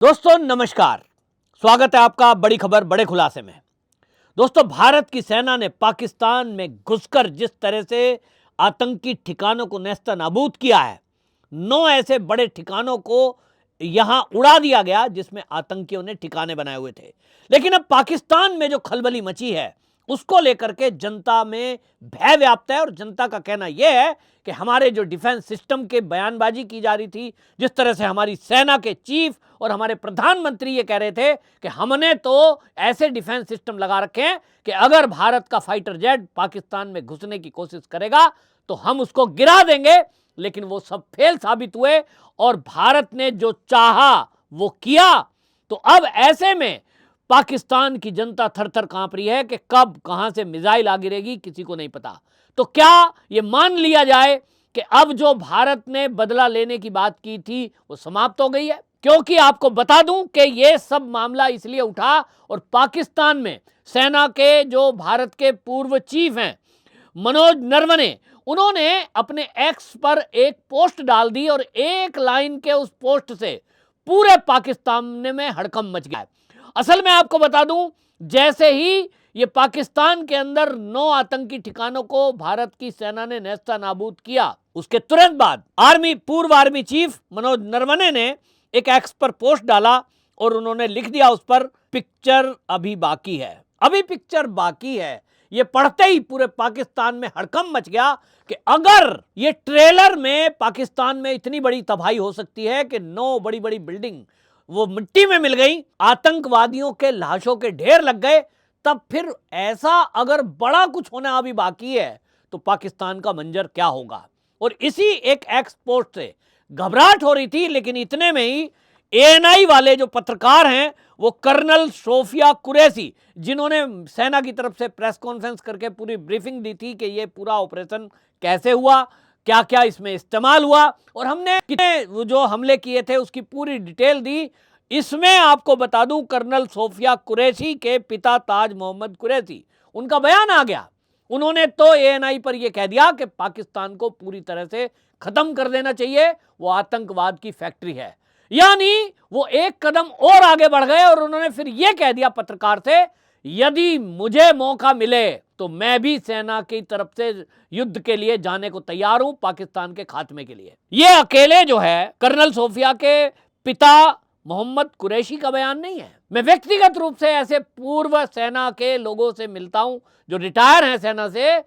दोस्तों नमस्कार। स्वागत है आपका बड़ी खबर बड़े खुलासे में। दोस्तों, भारत की सेना ने पाकिस्तान में घुसकर जिस तरह से आतंकी ठिकानों को नेस्तनाबूद किया है, 9 ऐसे बड़े ठिकानों को यहां उड़ा दिया गया जिसमें आतंकियों ने ठिकाने बनाए हुए थे। लेकिन अब पाकिस्तान में जो खलबली मची है उसको लेकर के जनता में भय व्याप्त है और जनता का कहना यह है कि हमारे जो डिफेंस सिस्टम के बयानबाजी की जा रही थी, जिस तरह से हमारी सेना के चीफ और हमारे प्रधानमंत्री ये कह रहे थे कि हमने तो ऐसे डिफेंस सिस्टम लगा रखे हैं कि अगर भारत का फाइटर जेट पाकिस्तान में घुसने की कोशिश करेगा तो हम उसको गिरा देंगे। लेकिन वो सब फेल साबित हुए और भारत ने जो चाहा वो किया। तो अब ऐसे में पाकिस्तान की जनता थर-थर कांप रही है कि कब कहां से मिसाइल आ गिरेगी किसी को नहीं पता। तो क्या ये मान लिया जाए कि अब जो भारत ने बदला लेने की बात की थी वो समाप्त हो गई है? क्योंकि आपको बता दूं कि ये सब मामला इसलिए उठा और पाकिस्तान में सेना के जो भारत के पूर्व चीफ हैं मनोज नरवणे, उन्होंने अपने एक्स पर एक पोस्ट डाल दी और एक लाइन के उस पोस्ट से पूरे पाकिस्तान में हड़कंप मच गया। असल में आपको बता दूं, जैसे ही ये पाकिस्तान के अंदर 9 आतंकी ठिकानों को भारत की सेना ने नेस्तनाबूद किया, उसके तुरंत बाद पूर्व आर्मी चीफ मनोज नरवणे ने एक एक्स पर पोस्ट डाला और उन्होंने लिख दिया उस पर, पिक्चर अभी बाकी है। अभी पिक्चर बाकी है। ये पढ़ते ही पूरे पाकिस्तान में हड़कंप मच गया कि अगर ये ट्रेलर में पाकिस्तान में इतनी बड़ी तबाही हो सकती है कि 9 बड़ी बड़ी बिल्डिंग वो मिट्टी में मिल गई, आतंकवादियों के लाशों के ढेर लग गए, तब फिर ऐसा अगर बड़ा कुछ होना अभी बाकी है तो पाकिस्तान का मंजर क्या होगा। और इसी एक एक्स पोस्ट से घबराहट हो रही थी। लेकिन इतने में ही एएनआई वाले जो पत्रकार हैं, वो कर्नल सोफिया कुरैशी, जिन्होंने सेना की तरफ से प्रेस कॉन्फ्रेंस करके पूरी ब्रीफिंग दी थी कि ये पूरा ऑपरेशन कैसे हुआ, क्या क्या इसमें इस्तेमाल हुआ और हमने कितने जो हमले किए थे उसकी पूरी डिटेल दी। इसमें आपको बता दूं, कर्नल सोफिया कुरैशी के पिता ताज मोहम्मद कुरैशी, उनका बयान आ गया। उन्होंने तो एएनआई पर यह कह दिया कि पाकिस्तान को पूरी तरह से खत्म कर देना चाहिए, वो आतंकवाद की फैक्ट्री है। यानी वो एक कदम और आगे बढ़ गए और उन्होंने फिर यह कह दिया पत्रकार से, यदि मुझे मौका मिले तो मैं भी सेना की तरफ से युद्ध के लिए जाने को तैयार हूं, पाकिस्तान के खात्मे के लिए। ये अकेले जो है कर्नल सोफिया के पिता मोहम्मद कुरैशी का बयान नहीं है। मैं व्यक्तिगत रूप से ऐसे पूर्व सेना के लोगों से मिलता हूं जो रिटायर हैं सेना से,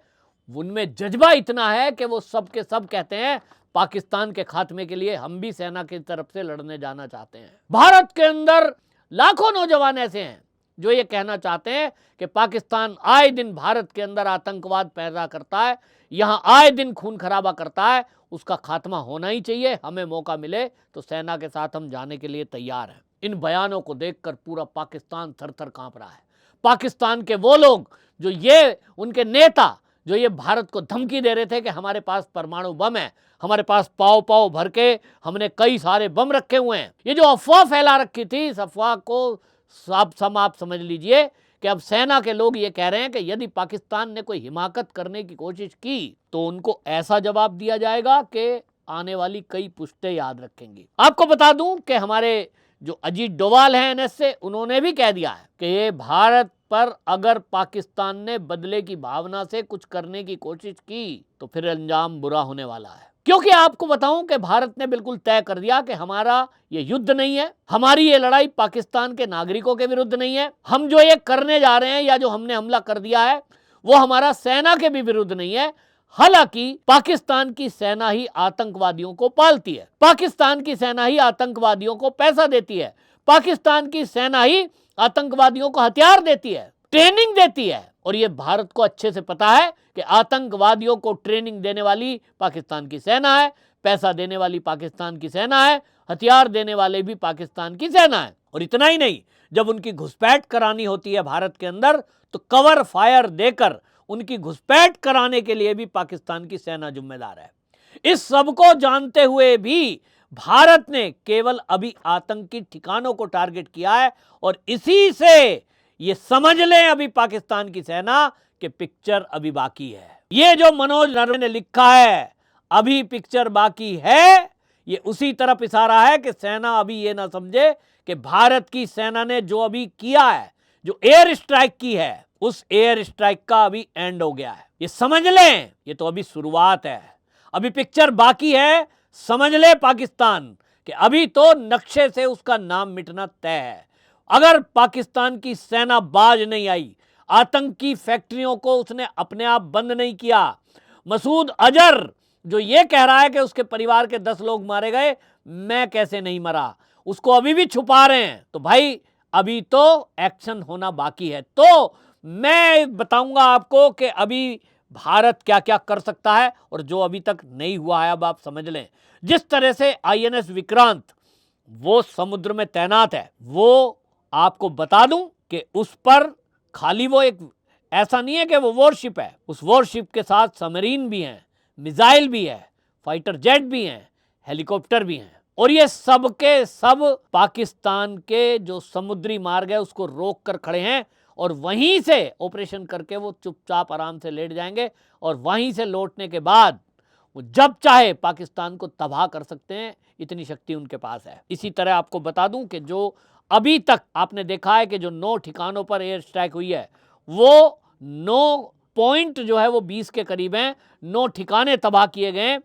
उनमें जज्बा इतना है कि वो सब के सब कहते हैं पाकिस्तान के खात्मे के लिए हम भी सेना की तरफ से लड़ने जाना चाहते हैं। भारत के अंदर लाखों नौजवान ऐसे हैं जो ये कहना चाहते हैं कि पाकिस्तान आए दिन भारत के अंदर आतंकवाद पैदा करता है, यहां आए दिन खून खराबा करता है, उसका खात्मा होना ही चाहिए। हमें मौका मिले तो सेना के साथ हम जाने के लिए तैयार हैं। इन बयानों को देखकर पूरा पाकिस्तान थर-थर कांप रहा है। पाकिस्तान के वो लोग जो ये उनके नेता जो ये भारत को धमकी दे रहे थे कि हमारे पास परमाणु बम है, हमारे पास पाव पाव भर के हमने कई सारे बम रखे हुए हैं, ये जो अफवाह फैला रखी थी, इस अफवाह को आप समझ लीजिए कि अब सेना के लोग ये कह रहे हैं कि यदि पाकिस्तान ने कोई हिमाकत करने की कोशिश की तो उनको ऐसा जवाब दिया जाएगा कि आने वाली कई पुश्तें याद रखेंगी। आपको बता दूं कि हमारे जो अजीत डोवाल हैं एनएस से, उन्होंने भी कह दिया है कि ये भारत पर अगर पाकिस्तान ने बदले की भावना से कुछ करने की कोशिश की तो फिर अंजाम बुरा होने वाला है। क्योंकि आपको बताऊं कि भारत ने बिल्कुल तय कर दिया कि हमारा ये युद्ध नहीं है, हमारी ये लड़ाई पाकिस्तान के नागरिकों के विरुद्ध नहीं है। हम जो ये करने जा रहे हैं या जो हमने हमला कर दिया है वो हमारा सेना के भी विरुद्ध नहीं है। हालांकि पाकिस्तान की सेना ही आतंकवादियों को पालती है, पाकिस्तान की सेना ही आतंकवादियों को पैसा देती है, पाकिस्तान की सेना ही आतंकवादियों को हथियार देती है, ट्रेनिंग देती है। और ये भारत को अच्छे से पता है कि आतंकवादियों को ट्रेनिंग देने वाली पाकिस्तान की सेना है, पैसा देने वाली पाकिस्तान की सेना है, हथियार देने वाले भी पाकिस्तान की सेना है। और इतना ही नहीं, जब उनकी घुसपैठ करानी होती है भारत के अंदर तो कवर फायर देकर उनकी घुसपैठ कराने के लिए भी पाकिस्तान की सेना जिम्मेदार है। इस सबको जानते हुए भी भारत ने केवल अभी आतंकी ठिकानों को टारगेट किया है और इसी से ये समझ लें अभी पाकिस्तान की सेना कि पिक्चर अभी बाकी है। ये जो मनोज नरवणे ने लिखा है अभी पिक्चर बाकी है, ये उसी तरफ इशारा है कि सेना अभी ये ना समझे कि भारत की सेना ने जो अभी किया है, जो एयर स्ट्राइक की है, उस एयर स्ट्राइक का अभी एंड हो गया है। ये समझ लें, ये तो अभी शुरुआत है, अभी पिक्चर बाकी है। समझ ले पाकिस्तान कि अभी तो नक्शे से उसका नाम मिटना तय है। अगर पाकिस्तान की सेना बाज नहीं आई, आतंकी फैक्ट्रियों को उसने अपने आप बंद नहीं किया, मसूद अजहर जो ये कह रहा है कि उसके परिवार के 10 लोग मारे गए, मैं कैसे नहीं मरा, उसको अभी भी छुपा रहे हैं, तो भाई अभी तो एक्शन होना बाकी है। तो मैं बताऊंगा आपको कि अभी भारत क्या क्या कर सकता है और जो अभी तक नहीं हुआ है। अब आप समझ लें, जिस तरह से आईएनएस विक्रांत वो समुद्र में तैनात है, वो आपको बता दूं कि उस पर खाली वो एक ऐसा नहीं है कि वो वॉरशिप है, उस वॉरशिप के साथ सबमरीन भी हैं, मिसाइल भी है, फाइटर जेट भी हैं, हेलीकॉप्टर भी हैं, और ये सब के सब पाकिस्तान के जो समुद्री मार्ग है उसको रोक कर खड़े हैं, और वहीं से ऑपरेशन करके वो चुपचाप आराम से लेट जाएंगे, और वहीं से लौटने के बाद वो जब चाहे पाकिस्तान को तबाह कर सकते हैं, इतनी शक्ति उनके पास है। इसी तरह आपको बता दूं कि जो अभी तक आपने देखा है कि जो 9 ठिकानों पर एयर स्ट्राइक हुई है, वो 9 पॉइंट जो है वो 20 के करीब हैं, 9 ठिकाने तबाह किए गए,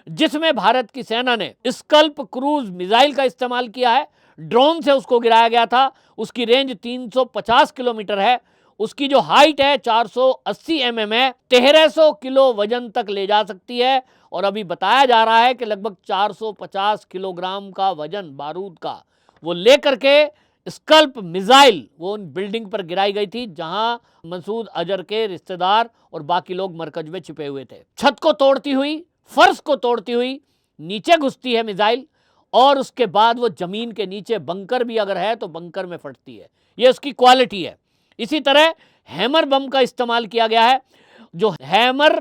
जिसमें भारत की सेना ने स्कल्प क्रूज मिसाइल का इस्तेमाल किया है, ड्रोन से उसको गिराया गया था। उसकी रेंज 350 किलोमीटर है, उसकी जो हाइट है 480 mm है, 1300 किलो वजन तक ले जा सकती है, और अभी बताया जा रहा है कि लगभग 450 किलोग्राम का वजन बारूद का वो लेकर के स्कल्प मिसाइल वो उन बिल्डिंग पर गिराई गई थी जहां मसूद अजहर के रिश्तेदार और बाकी लोग मरकज में छिपे हुए थे। छत को तोड़ती हुई, फर्श को तोड़ती हुई नीचे घुसती है मिसाइल, और उसके बाद वो जमीन के नीचे बंकर भी अगर है तो बंकर में फटती है। ये उसकी क्वालिटी है। इसी तरह हैमर बम का इस्तेमाल किया गया है। जो हैमर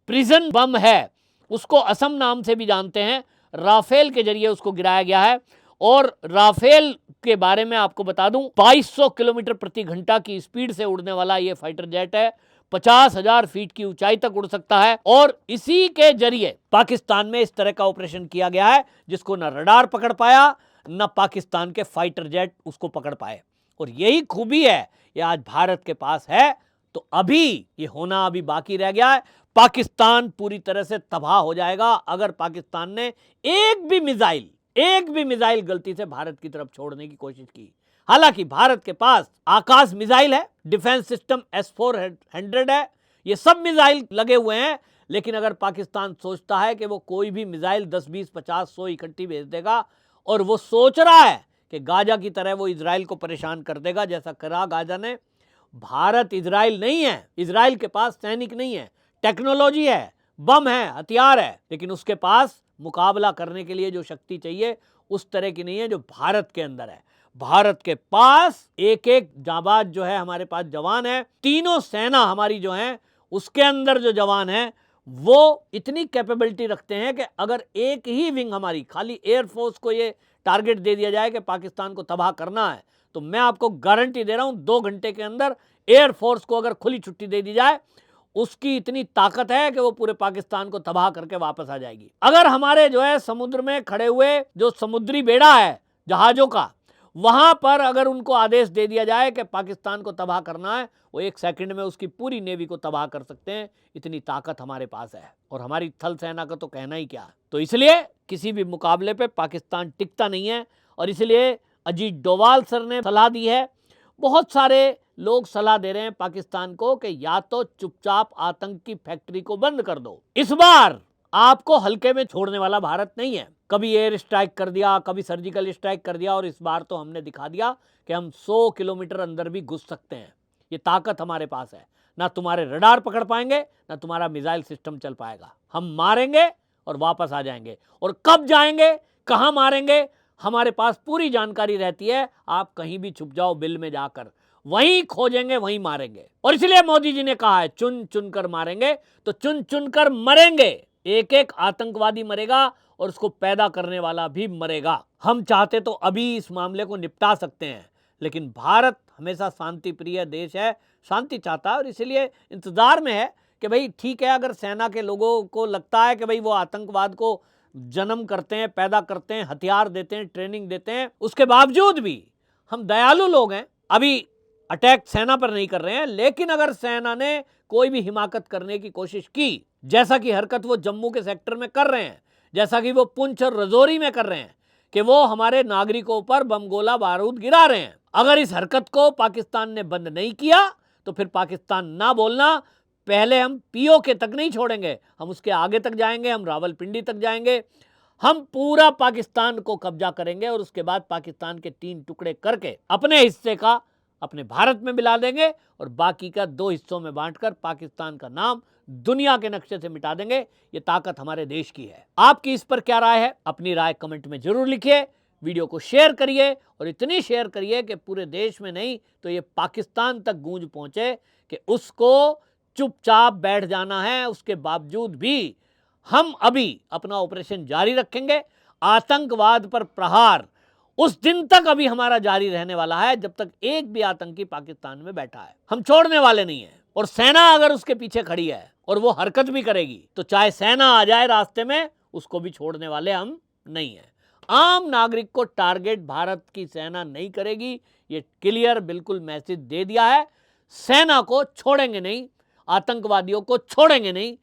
प्रिजन बम है उसको असम नाम से भी जानते हैं, राफेल के जरिए उसको गिराया गया है। और राफेल के बारे में आपको बता दूं, 2200 किलोमीटर प्रति घंटा की स्पीड से उड़ने वाला ये फाइटर जेट है, 50,000 फीट की ऊंचाई तक उड़ सकता है, और इसी के जरिए पाकिस्तान में इस तरह का ऑपरेशन किया गया है जिसको न रडार पकड़ पाया, न पाकिस्तान के फाइटर जेट उसको पकड़ पाए। और यही खूबी है, ये आज भारत के पास है, तो अभी ये होना अभी बाकी रह गया है। पाकिस्तान पूरी तरह से तबाह हो जाएगा अगर पाकिस्तान ने एक भी मिसाइल गलती से भारत की तरफ छोड़ने की कोशिश की। हालांकि भारत के पास आकाश मिसाइल है, डिफेंस सिस्टम S-400 है, ये सब मिसाइल लगे हुए हैं, लेकिन अगर पाकिस्तान सोचता है कि वो कोई भी मिसाइल 10, 20, 50, 100 इकट्ठी भेज देगा, और वो सोच रहा है कि गाजा की तरह वो इजराइल को परेशान कर देगा जैसा करा गाजा ने, भारत इजराइल नहीं है। इजराइल के पास सैनिक नहीं है, टेक्नोलॉजी है, बम है, हथियार है, लेकिन उसके पास मुकाबला करने के लिए जो शक्ति चाहिए उस तरह की नहीं है जो भारत के अंदर है। भारत के पास एक एक जाबाज जो है, हमारे पास जवान है, तीनों सेना हमारी जो है उसके अंदर जो जवान है वो इतनी कैपेबिलिटी रखते हैं कि अगर एक ही विंग हमारी खाली एयरफोर्स को ये टारगेट दे दिया जाए कि पाकिस्तान को तबाह करना है, तो मैं आपको गारंटी दे रहा हूं 2 घंटे के अंदर एयरफोर्स को अगर खुली छुट्टी दे दी जाए, उसकी इतनी ताकत है कि वो पूरे पाकिस्तान को तबाह करके वापस आ जाएगी। अगर हमारे जो है समुद्र में खड़े हुए जो समुद्री बेड़ा है जहाजों का, वहां पर अगर उनको आदेश दे दिया जाए कि पाकिस्तान को तबाह करना है, वो 1 सेकंड में उसकी पूरी नेवी को तबाह कर सकते हैं, इतनी ताकत हमारे पास है। और हमारी थल सेना का तो कहना ही क्या। तो इसलिए किसी भी मुकाबले पे पाकिस्तान टिकता नहीं है, और इसलिए अजीत डोवाल सर ने सलाह दी है, बहुत सारे लोग सलाह दे रहे हैं पाकिस्तान को कि या तो चुपचाप आतंक की फैक्ट्री को बंद कर दो। इस बार आपको हल्के में छोड़ने वाला भारत नहीं है। कभी एयर स्ट्राइक कर दिया, कभी सर्जिकल स्ट्राइक कर दिया, और इस बार तो हमने दिखा दिया कि हम 100 किलोमीटर अंदर भी घुस सकते हैं। ये ताकत हमारे पास है। ना तुम्हारे रडार पकड़ पाएंगे, ना तुम्हारा मिसाइल सिस्टम चल पाएगा। हम मारेंगे और वापस आ जाएंगे, और कब जाएंगे, कहां मारेंगे, हमारे पास पूरी जानकारी रहती है। आप कहीं भी छुप जाओ बिल में जाकर, वहीं खोजेंगे, वहीं मारेंगे। और इसलिए मोदी जी ने कहा है चुन चुन कर मारेंगे, तो चुन चुन कर मरेंगे। एक एक आतंकवादी मरेगा और उसको पैदा करने वाला भी मरेगा। हम चाहते तो अभी इस मामले को निपटा सकते हैं, लेकिन भारत हमेशा शांति प्रिय देश है, शांति चाहता है, और इसलिए इंतजार में है कि भाई ठीक है, अगर सेना के लोगों को लगता है कि भाई वो आतंकवाद को जन्म करते हैं, पैदा करते हैं, हथियार देते हैं, ट्रेनिंग देते हैं, उसके बावजूद भी हम दयालु लोग हैं, अभी अटैक सेना पर नहीं कर रहे हैं, लेकिन अगर सेना ने कोई भी हिमाकत करने की कोशिश की, जैसा कि हरकत वो जम्मू के सेक्टर में कर रहे हैं, जैसा कि वो पुंछ और रजौरी में कर रहे हैं कि वो हमारे नागरिकों पर बम गोला बारूद गिरा रहे हैं, अगर इस हरकत को पाकिस्तान ने बंद नहीं किया तो फिर पाकिस्तान ना बोलना, पहले हम पीओके तक नहीं छोड़ेंगे, हम उसके आगे तक जाएंगे, हम रावलपिंडी तक जाएंगे, हम पूरा पाकिस्तान को कब्जा करेंगे और उसके बाद पाकिस्तान के 3 टुकड़े करके अपने हिस्से का अपने भारत में मिला देंगे और बाकी का 2 हिस्सों में बांटकर पाकिस्तान का नाम दुनिया के नक्शे से मिटा देंगे। ये ताकत हमारे देश की है। आपकी इस पर क्या राय है? अपनी राय कमेंट में जरूर लिखिए, वीडियो को शेयर करिए और इतनी शेयर करिए कि पूरे देश में नहीं तो ये पाकिस्तान तक गूंज पहुंचे कि उसको चुपचाप बैठ जाना है। उसके बावजूद भी हम अभी अपना ऑपरेशन जारी रखेंगे। आतंकवाद पर प्रहार उस दिन तक अभी हमारा जारी रहने वाला है जब तक एक भी आतंकी पाकिस्तान में बैठा है, हम छोड़ने वाले नहीं है। और सेना अगर उसके पीछे खड़ी है और वो हरकत भी करेगी तो चाहे सेना आ जाए रास्ते में, उसको भी छोड़ने वाले हम नहीं है। आम नागरिक को टारगेट भारत की सेना नहीं करेगी, ये क्लियर बिल्कुल मैसेज दे दिया है। सेना को छोड़ेंगे नहीं, आतंकवादियों को छोड़ेंगे नहीं,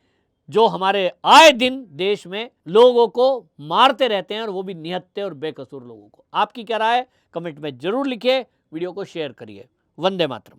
जो हमारे आए दिन देश में लोगों को मारते रहते हैं और वो भी निहत्थे और बेकसूर लोगों को। आपकी क्या राय है? कमेंट में जरूर लिखिए, वीडियो को शेयर करिए। वंदे मातरम।